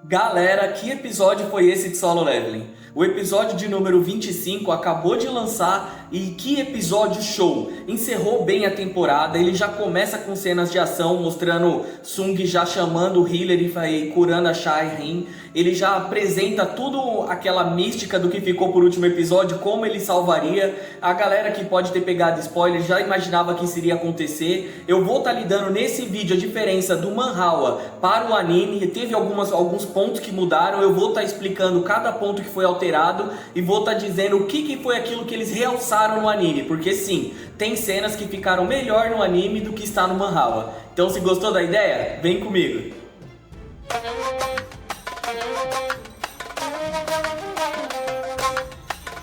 Galera, que episódio foi esse de Solo Leveling? O episódio de número 25 acabou de lançar e que episódio show! Encerrou bem a temporada, ele já começa com cenas de ação mostrando Sung já chamando o healer e curando a Shai-Rin. Ele já apresenta tudo aquela mística do que ficou por último episódio, como ele salvaria. A galera que pode ter pegado spoiler já imaginava que isso iria acontecer. Eu vou estar lhe dando nesse vídeo a diferença do manhwa para o anime. Teve alguns pontos que mudaram, eu vou estar explicando cada ponto que foi alterado e vou estar dizendo o que foi aquilo que eles realçaram no anime, porque sim, tem cenas que ficaram melhor no anime do que está no manhwa. Então, se gostou da ideia, vem comigo.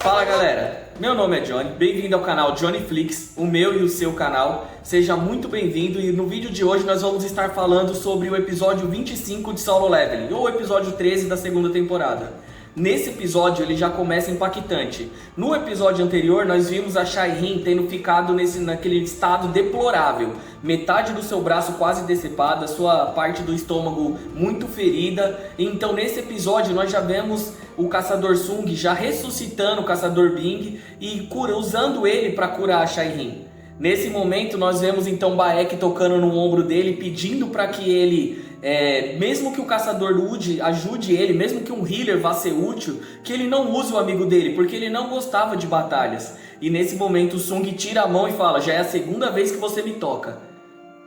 Fala galera, meu nome é Johnny, bem-vindo ao canal Johnny Flix, o meu e o seu canal. Seja muito bem-vindo e no vídeo de hoje nós vamos estar falando sobre o episódio 25 de Solo Leveling, ou o episódio 13 da segunda temporada. Nesse episódio ele já começa impactante. No episódio anterior nós vimos a Shai-Rin tendo ficado naquele estado deplorável. Metade do seu braço quase decepada, sua parte do estômago muito ferida. Então nesse episódio nós já vemos o caçador Sung já ressuscitando o caçador Bing e usando ele para curar a Shai-Rin. Nesse momento nós vemos então Baek tocando no ombro dele, pedindo para que ele, mesmo que o caçador ajude ele, mesmo que um healer vá ser útil, que ele não use o amigo dele, porque ele não gostava de batalhas. E nesse momento o Sung tira a mão e fala: já é a segunda vez que você me toca,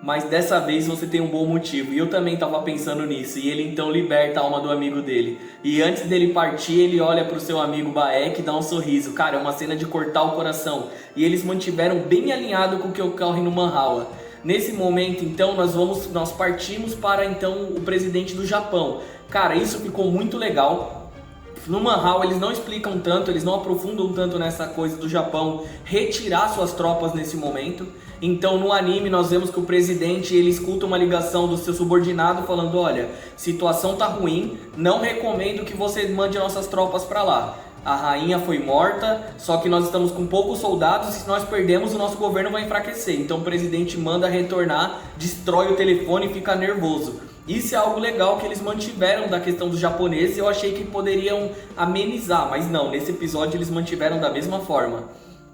mas dessa vez você tem um bom motivo. E eu também estava pensando nisso. E ele então liberta a alma do amigo dele. E antes dele partir, ele olha para o seu amigo Baek e dá um sorriso. Cara, é uma cena de cortar o coração. E eles mantiveram bem alinhado com o que ocorre no manhwa. Nesse momento, então, nós partimos para então o presidente do Japão. Cara, isso ficou muito legal. No manhwa eles não explicam tanto, eles não aprofundam tanto nessa coisa do Japão retirar suas tropas nesse momento. Então no anime nós vemos que o presidente ele escuta uma ligação do seu subordinado falando: olha, situação tá ruim, não recomendo que você mande nossas tropas para lá. A rainha foi morta, só que nós estamos com poucos soldados e se nós perdermos o nosso governo vai enfraquecer. Então o presidente manda retornar, destrói o telefone e fica nervoso. Isso é algo legal que eles mantiveram da questão dos japoneses. Eu achei que poderiam amenizar, mas não, nesse episódio eles mantiveram da mesma forma.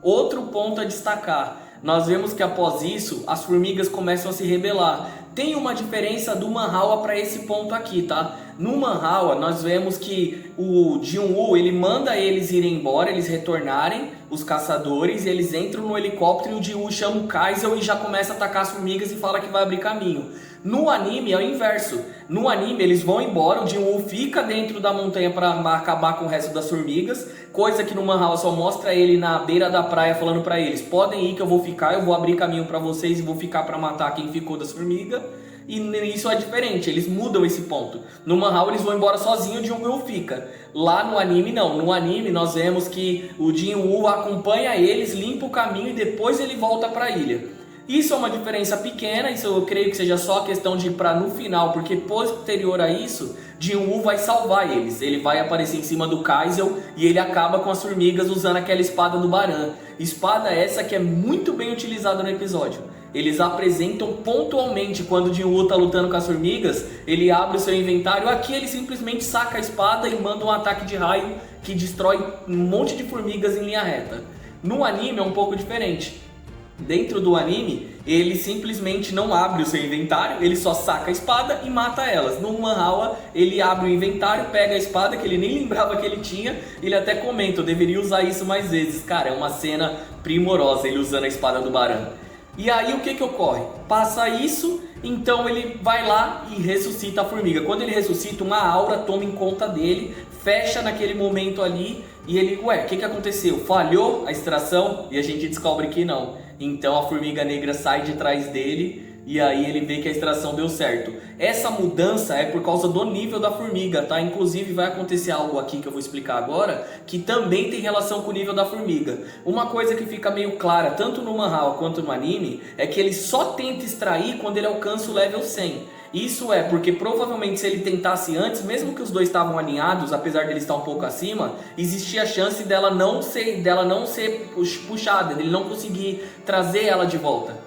Outro ponto a destacar: nós vemos que após isso as formigas começam a se rebelar. Tem uma diferença do manhwa para esse ponto aqui, tá? No manhwa nós vemos que o Jin-Woo ele manda eles irem embora, eles retornarem, os caçadores, e eles entram no helicóptero e o Jin-Woo chama o Kaiser e já começa a atacar as formigas e fala que vai abrir caminho. No anime é o inverso. No anime eles vão embora, o Jin-Woo fica dentro da montanha para acabar com o resto das formigas, coisa que no manhwa só mostra ele na beira da praia falando para eles: podem ir que eu vou ficar, eu vou abrir caminho para vocês e vou ficar para matar quem ficou das formigas. E isso é diferente, eles mudam esse ponto. No manhwa eles vão embora sozinho, o Jin-Woo fica. Lá no anime não, no anime nós vemos que o Jin-Woo acompanha eles, limpa o caminho e depois ele volta para a ilha. Isso é uma diferença pequena, isso eu creio que seja só questão de ir para no final, porque posterior a isso, Jin-Woo vai salvar eles. Ele vai aparecer em cima do Kaiser e ele acaba com as formigas usando aquela espada do Baran. Espada essa que é muito bem utilizada no episódio. Eles apresentam pontualmente quando o Jin-Woo tá lutando com as formigas, ele abre o seu inventário, aqui ele simplesmente saca a espada e manda um ataque de raio que destrói um monte de formigas em linha reta. No anime é um pouco diferente. Dentro do anime, ele simplesmente não abre o seu inventário, ele só saca a espada e mata elas. No manhwa, ele abre o inventário, pega a espada que ele nem lembrava que ele tinha, ele até comenta: eu deveria usar isso mais vezes. Cara, é uma cena primorosa ele usando a espada do Baran. E aí o que ocorre? Passa isso, então ele vai lá e ressuscita a formiga. Quando ele ressuscita, uma aura toma em conta dele, fecha naquele momento ali e ele: ué, o que aconteceu? Falhou a extração? E a gente descobre que não. Então a formiga negra sai de trás dele e aí ele vê que a extração deu certo. Essa mudança é por causa do nível da formiga, tá? Inclusive vai acontecer algo aqui que eu vou explicar agora, que também tem relação com o nível da formiga. Uma coisa que fica meio clara, tanto no manhwa quanto no anime, é que ele só tenta extrair quando ele alcança o level 100. Isso é porque provavelmente se ele tentasse antes, mesmo que os dois estavam alinhados, apesar dele estar um pouco acima, existia a chance dela não ser puxada, dele não conseguir trazer ela de volta.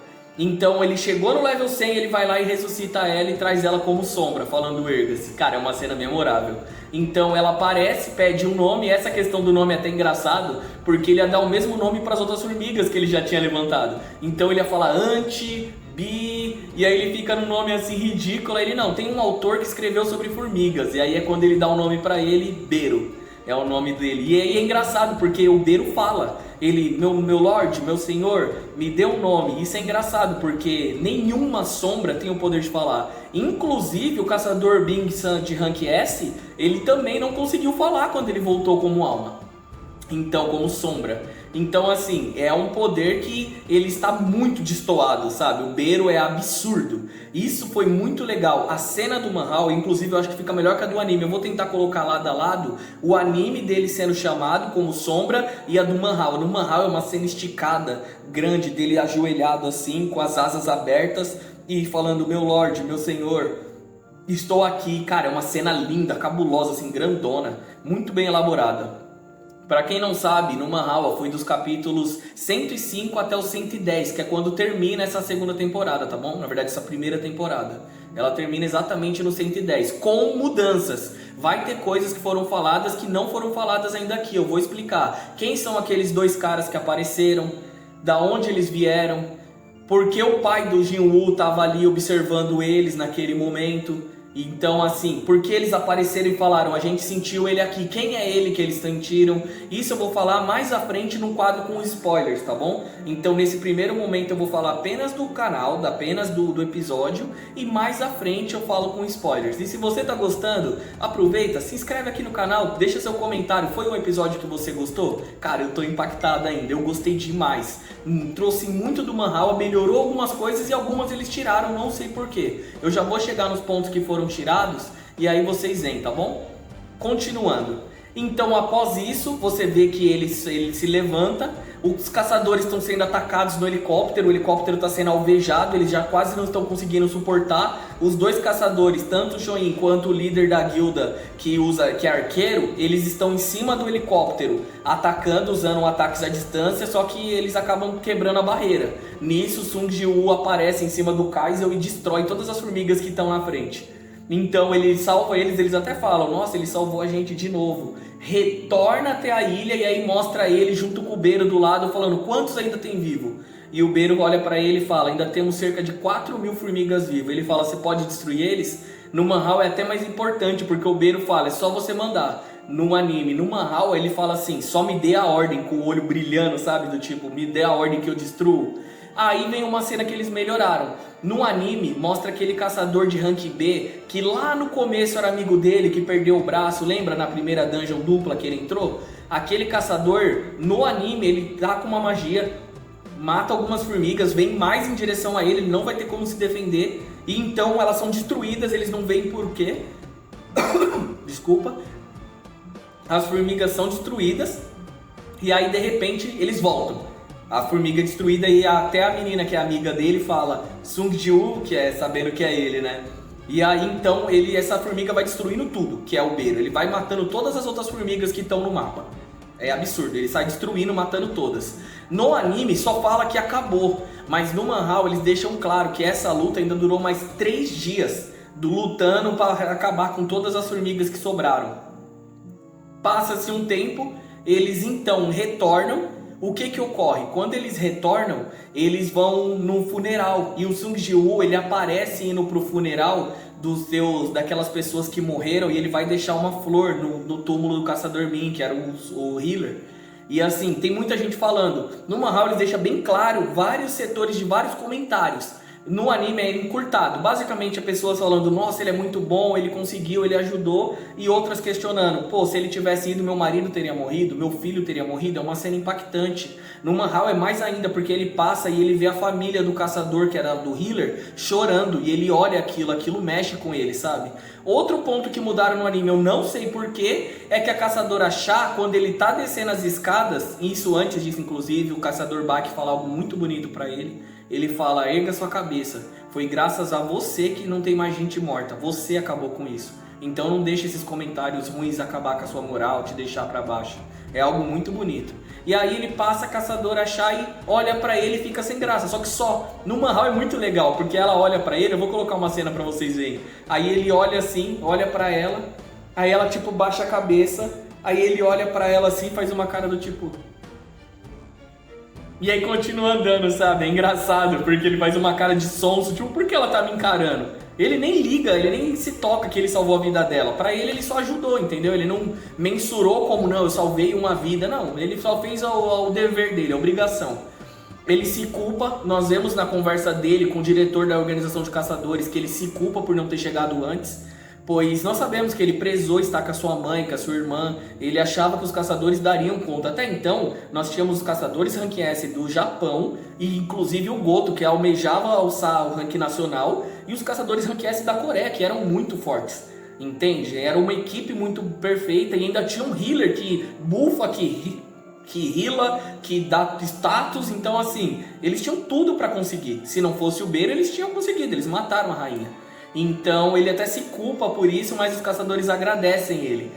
Então ele chegou no level 100, ele vai lá e ressuscita ela e traz ela como sombra, falando erga-se. Cara, é uma cena memorável. Então ela aparece, pede um nome, e essa questão do nome é até engraçado, porque ele ia dar o mesmo nome para as outras formigas que ele já tinha levantado. Então ele ia falar Anti, Bi, e aí ele fica num nome assim ridículo. Aí ele não, tem um autor que escreveu sobre formigas, e aí é quando ele dá o nome para ele, Bero. É o nome dele. E aí é engraçado, porque o Bero fala. Ele, meu lord, meu senhor, me dê um nome. Isso é engraçado, porque nenhuma sombra tem o poder de falar. Inclusive, o caçador Bing-san de Rank S, ele também não conseguiu falar quando ele voltou como alma. Então, como sombra. Então, assim, é um poder que ele está muito destoado, sabe? O Bero é absurdo. Isso foi muito legal. A cena do Manhwa, inclusive, eu acho que fica melhor que a do anime. Eu vou tentar colocar lado a lado o anime dele sendo chamado como sombra e a do Manhwa. No Manhwa é uma cena esticada, grande, dele ajoelhado assim, com as asas abertas e falando, meu lord, meu senhor, estou aqui. Cara, é uma cena linda, cabulosa, assim, grandona, muito bem elaborada. Pra quem não sabe, no Manhwa foi dos capítulos 105 até o 110, que é quando termina essa segunda temporada, tá bom? Na verdade, essa primeira temporada. Ela termina exatamente no 110, com mudanças. Vai ter coisas que foram faladas que não foram faladas ainda aqui, eu vou explicar. Quem são aqueles dois caras que apareceram, da onde eles vieram, por que o pai do Jinwoo estava ali observando eles naquele momento. Então, assim, porque eles apareceram e falaram, a gente sentiu ele aqui, quem é ele que eles sentiram? Isso eu vou falar mais à frente no quadro com spoilers, tá bom? Então, nesse primeiro momento eu vou falar apenas do canal, apenas do episódio, e mais à frente eu falo com spoilers. E se você tá gostando, aproveita, se inscreve aqui no canal, deixa seu comentário, foi um episódio que você gostou? Cara, eu tô impactado ainda, eu gostei demais. Trouxe muito do Manhwa, melhorou algumas coisas e algumas eles tiraram, não sei porquê. Eu já vou chegar nos pontos que foram tirados e aí vocês veem, tá bom? Continuando. Então, após isso, você vê que ele se levanta, os caçadores estão sendo atacados no helicóptero, o helicóptero está sendo alvejado, eles já quase não estão conseguindo suportar. Os dois caçadores, tanto o Shoin quanto o líder da guilda que é arqueiro, eles estão em cima do helicóptero, atacando, usando ataques à distância, só que eles acabam quebrando a barreira. Nisso, Sung Ji-woo aparece em cima do Kaiser e destrói todas as formigas que estão na frente. Então ele salva eles até falam, nossa, ele salvou a gente de novo. Retorna até a ilha e aí mostra ele junto com o Bero do lado falando, quantos ainda tem vivo? E o Bero olha pra ele e fala, ainda temos cerca de 4.000 formigas vivas. Ele fala, você pode destruir eles? No Manhwa é até mais importante, porque o Bero fala, é só você mandar. No anime, no Manhwa ele fala assim, só me dê a ordem, com o olho brilhando, sabe? Do tipo, me dê a ordem que eu destruo. Aí vem uma cena que eles melhoraram. No anime, mostra aquele caçador de rank B, que lá no começo era amigo dele, que perdeu o braço, lembra? Na primeira dungeon dupla que ele entrou? Aquele caçador, no anime, ele tá com uma magia, mata algumas formigas, vem mais em direção a ele não vai ter como se defender. E então elas são destruídas, eles não veem por quê. Desculpa. As formigas são destruídas, e aí de repente eles voltam. A formiga destruída e até a menina que é amiga dele fala Sung Ji-woo, que é sabendo que é ele, né? E aí então essa formiga vai destruindo tudo, que é o Bero. Ele vai matando todas as outras formigas que estão no mapa. É absurdo, ele sai destruindo, matando todas. No anime só fala que acabou, mas no Manhwa eles deixam claro que essa luta ainda durou mais 3 dias, lutando para acabar com todas as formigas que sobraram. Passa-se um tempo, eles então retornam. O que ocorre? Quando eles retornam, eles vão no funeral. E o Sung Ji-woo, ele aparece indo pro funeral daquelas pessoas que morreram. E ele vai deixar uma flor no túmulo do Caçador Min, que era o healer. E assim, tem muita gente falando. No Manhwa eles deixam bem claro vários setores de vários comentários. No anime é encurtado, basicamente a pessoa falando, nossa, ele é muito bom, ele conseguiu, ele ajudou, e outras questionando, pô, se ele tivesse ido, meu marido teria morrido, meu filho teria morrido. É uma cena impactante. No Manhwa é mais ainda, porque ele passa e ele vê a família do caçador, que era do healer, chorando, e ele olha aquilo mexe com ele, sabe? Outro ponto que mudaram no anime, eu não sei porquê, é que a caçadora Chá, quando ele tá descendo as escadas, isso antes disso inclusive, o caçador Baki fala algo muito bonito pra ele. Ele fala, erga sua cabeça, foi graças a você que não tem mais gente morta, você acabou com isso. Então não deixe esses comentários ruins acabar com a sua moral, te deixar pra baixo. É algo muito bonito. E aí ele passa a caçadora a achar e olha pra ele e fica sem graça. Só que só no Manhwa é muito legal, porque ela olha pra ele, eu vou colocar uma cena pra vocês verem. Aí ele olha assim, olha pra ela, aí ela tipo baixa a cabeça, aí ele olha pra ela assim e faz uma cara do tipo... E aí continua andando, sabe? É engraçado, porque ele faz uma cara de sonso, tipo, por que ela tá me encarando? Ele nem liga, ele nem se toca que ele salvou a vida dela. Pra ele só ajudou, entendeu? Ele não mensurou como, não, eu salvei uma vida. Não, ele só fez o dever dele, a obrigação. Ele se culpa, nós vemos na conversa dele com o diretor da organização de caçadores que ele se culpa por não ter chegado antes. Pois nós sabemos que ele prezou estar com a sua mãe, com a sua irmã. Ele achava que os caçadores dariam conta. Até então, nós tínhamos os caçadores Rank S do Japão e inclusive o Goto, que almejava alçar o rank nacional, e os caçadores Rank S da Coreia, que eram muito fortes. Entende? Era uma equipe muito perfeita e ainda tinha um healer que bufa, que heala, que dá status. Então assim, eles tinham tudo para conseguir. Se não fosse o Beiro, eles tinham conseguido. Eles mataram a rainha. Então ele até se culpa por isso, mas os caçadores agradecem ele.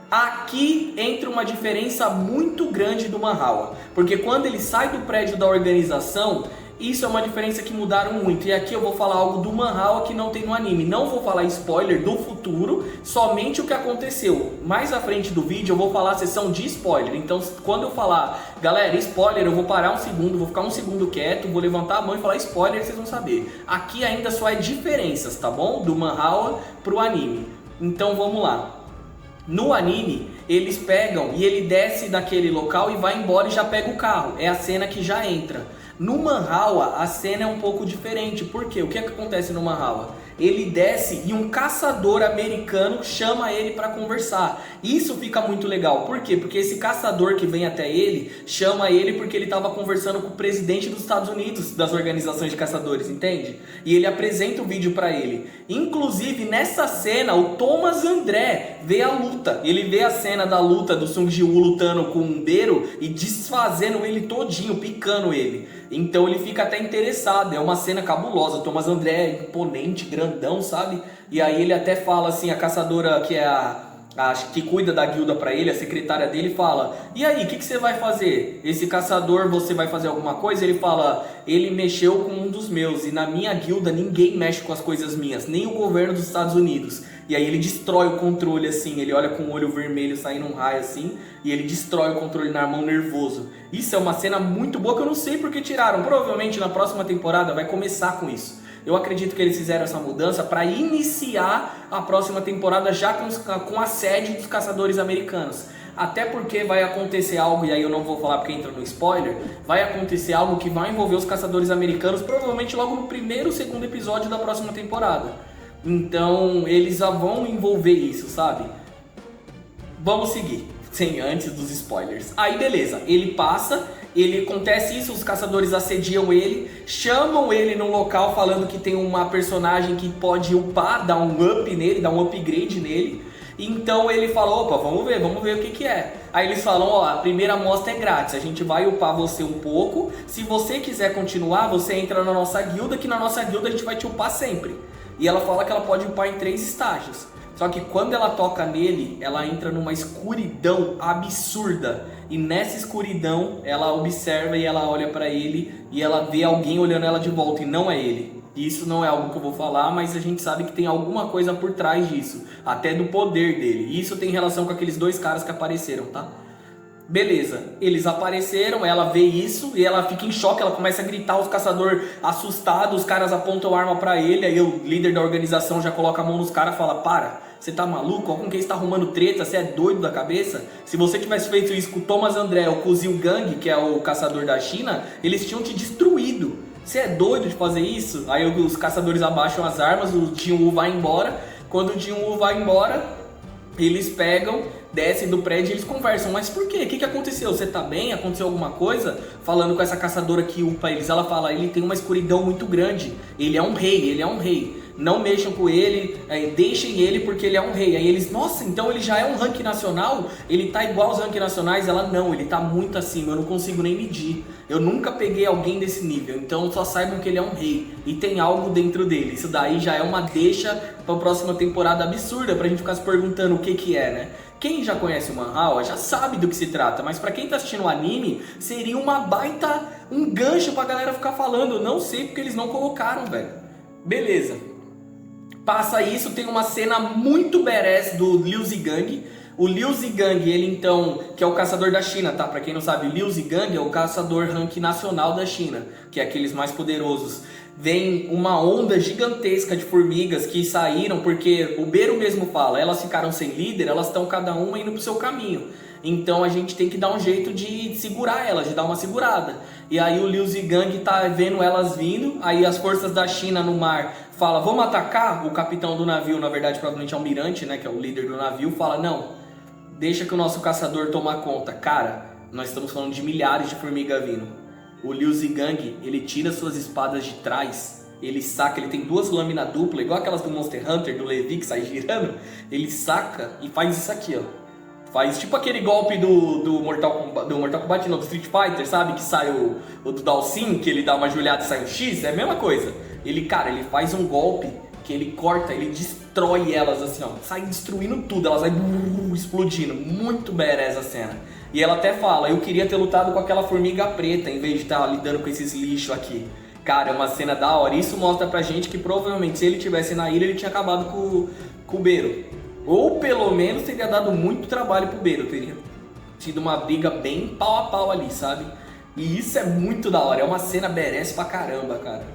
Aqui entra uma diferença muito grande do Manhwa, porque quando ele sai do prédio da organização, isso é uma diferença que mudaram muito. E aqui eu vou falar algo do Manhwa que não tem no anime. Não vou falar spoiler do futuro, somente o que aconteceu. Mais à frente do vídeo eu vou falar a sessão de spoiler. Então quando eu falar, galera, spoiler, eu vou parar um segundo, vou ficar um segundo quieto, vou levantar a mão e falar spoiler, vocês vão saber. Aqui ainda só é diferenças, tá bom? Do Manhwa pro anime. Então vamos lá. No anime, eles pegam e ele desce daquele local e vai embora e já pega o carro. É a cena que já entra. No Manhwa, a cena é um pouco diferente. Por quê? O que é que acontece no Manhwa? Ele desce e um caçador americano chama ele para conversar. Isso fica muito legal. Por quê? Porque esse caçador que vem até ele, chama ele porque ele estava conversando com o presidente dos Estados Unidos, das organizações de caçadores, entende? E ele apresenta o vídeo para ele. Inclusive, nessa cena, o Thomas André vê a luta. Ele vê a cena da luta do Sung Ji-woo lutando com um Beiro e desfazendo ele todinho, picando ele. Então ele fica até interessado, é uma cena cabulosa. O Thomas André é imponente, grandão, sabe? E aí ele até fala assim, a caçadora que é a que cuida da guilda pra ele, a secretária dele, fala: e aí, o que você vai fazer? Esse caçador, você vai fazer alguma coisa? Ele fala: ele mexeu com um dos meus, e na minha guilda ninguém mexe com as coisas minhas, nem o governo dos Estados Unidos. E aí ele destrói o controle assim, ele olha com o olho vermelho saindo um raio assim, e ele destrói o controle na mão nervoso. Isso é uma cena muito boa que eu não sei porque tiraram. Provavelmente na próxima temporada vai começar com isso. Eu acredito que eles fizeram essa mudança para iniciar a próxima temporada já com a sede dos caçadores americanos. Até porque vai acontecer algo, e aí eu não vou falar porque entra no spoiler, vai acontecer algo que vai envolver os caçadores americanos, provavelmente logo no primeiro ou segundo episódio da próxima temporada. Então eles já vão envolver isso, sabe? Vamos seguir, sem antes dos spoilers. Aí beleza, ele passa, acontece isso, os caçadores assediam ele, chamam ele num local falando que tem uma personagem que pode upar, dar um up nele, dar um upgrade nele. Então ele falou: opa, vamos ver o que é. Aí eles falam: ó, a primeira amostra é grátis, a gente vai upar você um pouco. Se você quiser continuar, você entra na nossa guilda, que na nossa guilda a gente vai te upar sempre. E ela fala que ela pode upar em 3 estágios. Só que quando ela toca nele, ela entra numa escuridão absurda. E nessa escuridão, ela observa e ela olha pra ele e ela vê alguém olhando ela de volta, e não é ele. Isso não é algo que eu vou falar, mas a gente sabe que tem alguma coisa por trás disso, até do poder dele. E isso tem relação com aqueles 2 caras que apareceram, tá? Beleza, eles apareceram, ela vê isso e ela fica em choque, ela começa a gritar, os caçadores assustados, os caras apontam a arma pra ele, aí o líder da organização já coloca a mão nos caras e fala: para, você tá maluco? Com quem você tá arrumando treta? Você é doido da cabeça? Se você tivesse feito isso com o Thomas André ou com o Zil Gang, que é o caçador da China, eles tinham te destruído. Você é doido de fazer isso? Aí os caçadores abaixam as armas, o Jin-woo vai embora. Quando o Jin-woo vai embora, eles pegam, descem do prédio e eles conversam. Mas por quê? O que aconteceu? Você tá bem? Aconteceu alguma coisa? Falando com essa caçadora que upa eles, ela fala: ele tem uma escuridão muito grande. Ele é um rei, ele é um rei. não mexam com ele, deixem ele porque ele é um rei. Aí eles, nossa, então ele já é um ranking nacional? Ele tá igual aos rankings nacionais? Ela, não, ele tá muito acima, eu não consigo nem medir. Eu nunca peguei alguém desse nível, então só saibam que ele é um rei e tem algo dentro dele. Isso daí já é uma deixa pra próxima temporada absurda pra gente ficar se perguntando o que que é, né? Quem já conhece o Manhwa já sabe do que se trata, mas pra quem tá assistindo o anime, seria uma baita, um gancho pra galera ficar falando. Eu não sei porque eles não colocaram, velho. Beleza. Passa isso, tem uma cena muito badass do Liu Zigang. O Liu Zigang, ele então, que é o caçador da China, tá? Pra quem não sabe, o Liu Zigang é o caçador rank nacional da China, que é aqueles mais poderosos. Vem uma onda gigantesca de formigas que saíram, porque o Beru mesmo fala, elas ficaram sem líder, elas estão cada uma indo pro seu caminho. Então a gente tem que dar um jeito de segurar elas, de dar uma segurada. E aí o Liu Zigang tá vendo elas vindo, aí as forças da China no mar falam, vamos atacar? O capitão do navio, na verdade provavelmente é o almirante, né, que é o líder do navio, fala, não, deixa que o nosso caçador toma conta. Cara, nós estamos falando de milhares de formigas vindo. O Liu Zigang, ele tira suas espadas de trás, ele saca, ele tem duas lâminas duplas, igual aquelas do Monster Hunter, do Levi que sai girando. Ele saca e faz isso aqui, ó. Faz tipo aquele golpe do Mortal Kombat, não, do Street Fighter, sabe? Que sai o do Dalsin, que ele dá uma joelhada e sai um X, é a mesma coisa. Ele, cara, ele faz um golpe que ele corta, ele destrói elas assim, ó. Sai destruindo tudo, elas vai explodindo. Muito badass essa cena. E ela até fala, eu queria ter lutado com aquela formiga preta em vez de estar lidando com esses lixos aqui. Cara, é uma cena da hora. Isso mostra pra gente que provavelmente se ele tivesse na ilha, ele tinha acabado com o Beru. Ou pelo menos teria dado muito trabalho pro Beru, teria tido uma briga bem pau a pau ali, sabe? E isso é muito da hora, é uma cena badass pra caramba, cara.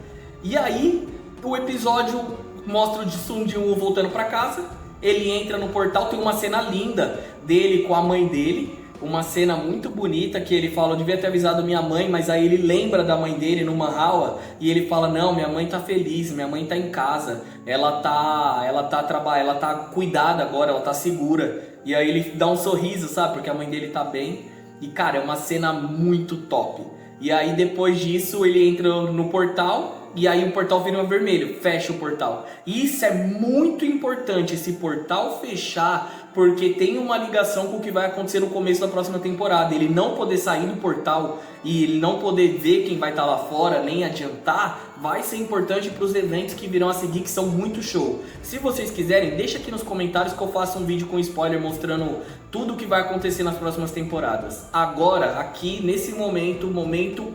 E aí, o episódio mostra o Sung Jin-woo voltando pra casa, ele entra no portal, tem uma cena linda dele com a mãe dele, uma cena muito bonita que ele fala, eu devia ter avisado minha mãe, mas aí ele lembra da mãe dele no Manhwa e ele fala, não, minha mãe tá feliz, minha mãe tá em casa, ela tá cuidada agora, ela tá segura. E aí ele dá um sorriso, sabe, porque a mãe dele tá bem. E cara, é uma cena muito top. E aí depois disso ele entra no portal e aí o portal vira vermelho, fecha o portal. E isso é muito importante, esse portal fechar, porque tem uma ligação com o que vai acontecer no começo da próxima temporada. Ele não poder sair do portal e ele não poder ver quem vai estar lá fora, nem adiantar, vai ser importante para os eventos que virão a seguir, que são muito show. Se vocês quiserem, deixa aqui nos comentários que eu faço um vídeo com spoiler mostrando tudo o que vai acontecer nas próximas temporadas. Agora, aqui, nesse momento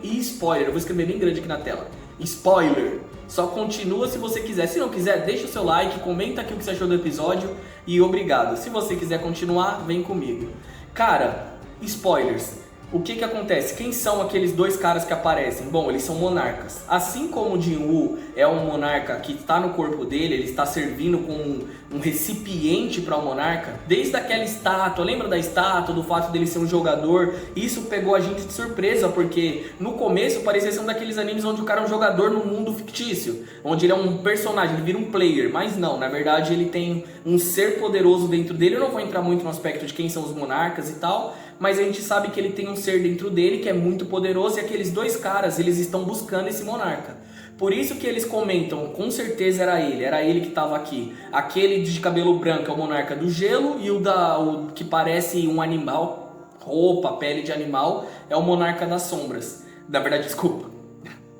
e spoiler. Eu vou escrever bem grande aqui na tela. Spoiler! Só continua se você quiser. Se não quiser, deixa o seu like, comenta aqui o que você achou do episódio e obrigado. Se você quiser continuar, vem comigo. Cara, spoilers. O que acontece? Quem são aqueles dois caras que aparecem? Bom, eles são monarcas. Assim como o Jin-woo é um monarca que está no corpo dele, ele está servindo com um recipiente para o monarca. Desde aquela estátua, lembra da estátua, do fato dele ser um jogador? Isso pegou a gente de surpresa, porque no começo parecia ser um daqueles animes onde o cara é um jogador no mundo fictício, onde ele é um personagem, ele vira um player. Mas não, na verdade ele tem um ser poderoso dentro dele. Eu não vou entrar muito no aspecto de quem são os monarcas e tal, mas a gente sabe que ele tem um ser dentro dele que é muito poderoso e aqueles dois caras, eles estão buscando esse monarca. Por isso que eles comentam, com certeza era ele que estava aqui. Aquele de cabelo branco é o monarca do gelo e o que parece um animal, roupa, pele de animal, é o monarca das sombras. Na verdade, desculpa,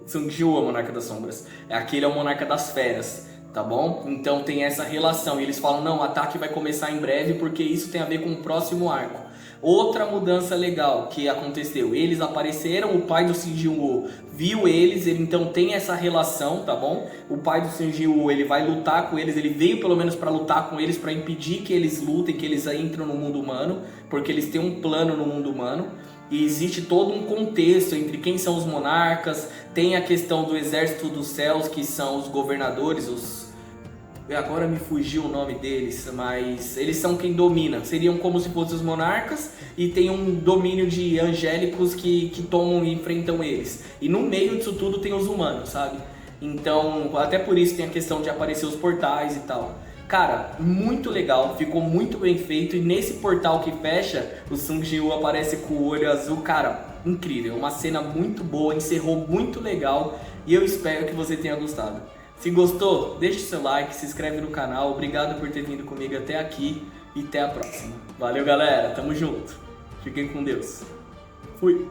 Sung Jin-woo é o monarca das sombras. Aquele é o monarca das feras. Tá bom? Então tem essa relação. E eles falam, não, o ataque vai começar em breve porque isso tem a ver com o próximo arco. Outra mudança legal que aconteceu, eles apareceram, o pai do Sung Jin-woo viu eles, ele então tem essa relação, tá bom? O pai do Sung Jin-woo, ele vai lutar com eles, ele veio pelo menos para lutar com eles, para impedir que eles lutem, que eles entrem no mundo humano, porque eles têm um plano no mundo humano. E existe todo um contexto entre quem são os monarcas, tem a questão do exército dos céus, que são os governadores, agora me fugiu o nome deles, mas eles são quem domina, seriam como se fossem os monarcas, e tem um domínio de angélicos que tomam e enfrentam eles. E no meio disso tudo tem os humanos, sabe? Então, até por isso tem a questão de aparecer os portais e tal. Cara, muito legal, ficou muito bem feito, e nesse portal que fecha, o Sung Jin-woo aparece com o olho azul, cara, incrível, uma cena muito boa, encerrou muito legal, e eu espero que você tenha gostado. Se gostou, deixe seu like, se inscreve no canal. Obrigado por ter vindo comigo até aqui e até a próxima. Valeu, galera. Tamo junto. Fiquem com Deus. Fui.